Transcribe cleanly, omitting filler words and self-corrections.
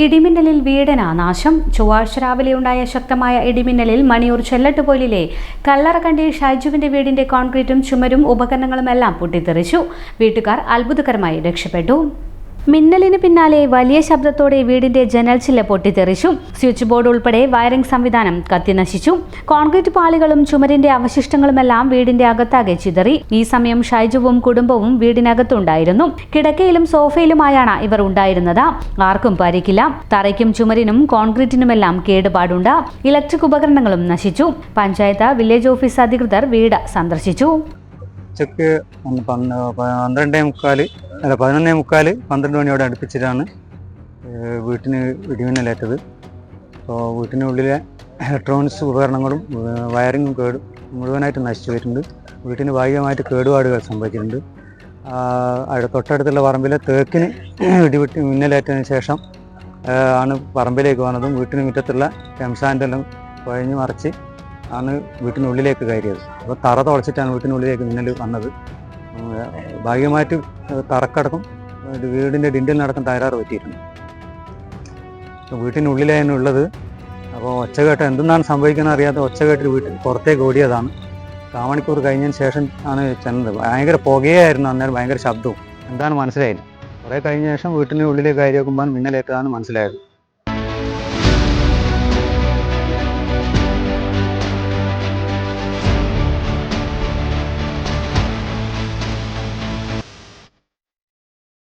ഇടിമിന്നലിൽ വീടിന് നാശം. ചൊവ്വാഴ്ച രാവിലെയുണ്ടായ ശക്തമായ ഇടിമിന്നലിൽ മണിയൂർ ചെല്ലട്ടുപോലിലെ കല്ലറക്കണ്ടി ഷൈജുവിന്റെ വീടിന്റെ കോൺക്രീറ്റും ചുമരും ഉപകരണങ്ങളുമെല്ലാം പൊട്ടിത്തെറിച്ചു. വീട്ടുകാർ അത്ഭുതകരമായി രക്ഷപ്പെട്ടു. മിന്നലിന് പിന്നാലെ വലിയ ശബ്ദത്തോടെ വീടിന്റെ ജനൽ ചില്ല പൊട്ടിത്തെറിച്ചു. സ്വിച്ച് ബോർഡ് ഉൾപ്പെടെ വയറിംഗ് സംവിധാനം കത്തിനശിച്ചു. കോൺക്രീറ്റ് പാളികളും ചുമരിന്റെ അവശിഷ്ടങ്ങളുമെല്ലാം വീടിന്റെ അകത്താകെ ചിതറി. ഈ സമയം ഷൈജുവും കുടുംബവും വീടിനകത്തുണ്ടായിരുന്നു. കിടക്കയിലും സോഫയിലുമായാണ് ഇവർ ഉണ്ടായിരുന്നത്. ആർക്കും പരിക്കില്ല. തറയ്ക്കും ചുമരിനും കോൺക്രീറ്റിനുമെല്ലാം കേടുപാടുണ്ട്. ഇലക്ട്രിക് ഉപകരണങ്ങളും നശിച്ചു. പഞ്ചായത്ത് വില്ലേജ് ഓഫീസ് അധികൃതർ വീട് സന്ദർശിച്ചു. 11:45 മണിയോടെ അടുപ്പിച്ചിട്ടാണ് വീട്ടിന് ഇടിമിന്നലേറ്റത്. അപ്പോൾ വീട്ടിനുള്ളിലെ ഇലക്ട്രോണിക്സ് ഉപകരണങ്ങളും വയറിങ്ങും മുഴുവനായിട്ട് നശിച്ചു വരുന്നുണ്ട്. വീട്ടിന് ഭാഗികമായിട്ട് കേടുപാടുകൾ സംഭവിച്ചിട്ടുണ്ട്. തൊട്ടടുത്തുള്ള പറമ്പിലെ തേക്കിന് മിന്നലേറ്റതിന് ശേഷം ആണ് പറമ്പിലേക്ക് വന്നതും വീട്ടിന് മുറ്റത്തുള്ള കെംസാൻ്റെല്ലാം കുഴഞ്ഞു മറിച്ച് ആണ് വീട്ടിനുള്ളിലേക്ക് കയറിയത്. അപ്പോൾ തറ തുളച്ചിട്ടാണ് വീട്ടിനുള്ളിലേക്ക് മിന്നൽ വന്നത്. ഭാഗികമായിട്ട് തറക്കടക്കം വീടിൻ്റെ ഡിൻഡിലിനടക്കം തകരാറ് പറ്റിയിട്ടുണ്ട്. വീട്ടിനുള്ളിലാണ് ഉള്ളത്. അപ്പോൾ ഒച്ചകേട്ട് എന്തെന്നാണ് സംഭവിക്കുന്നത് അറിയാത്ത ഒച്ചകേട്ട് വീട്ടിൽ പുറത്തേക്ക് ഓടിയതാണ്. 1 മണിക്കൂർ കഴിഞ്ഞതിന് ശേഷം ആണ് ചെന്നത്. ഭയങ്കര പുകയായിരുന്നു. അന്നേരം ഭയങ്കര ശബ്ദവും എന്താണ് മനസ്സിലായില്ല. കുറേ കഴിഞ്ഞ ശേഷം വീട്ടിനുള്ളിലേക്ക് കയറി നോക്കുമ്പോൾ മിന്നലേറ്റതാണ് മനസ്സിലായത്.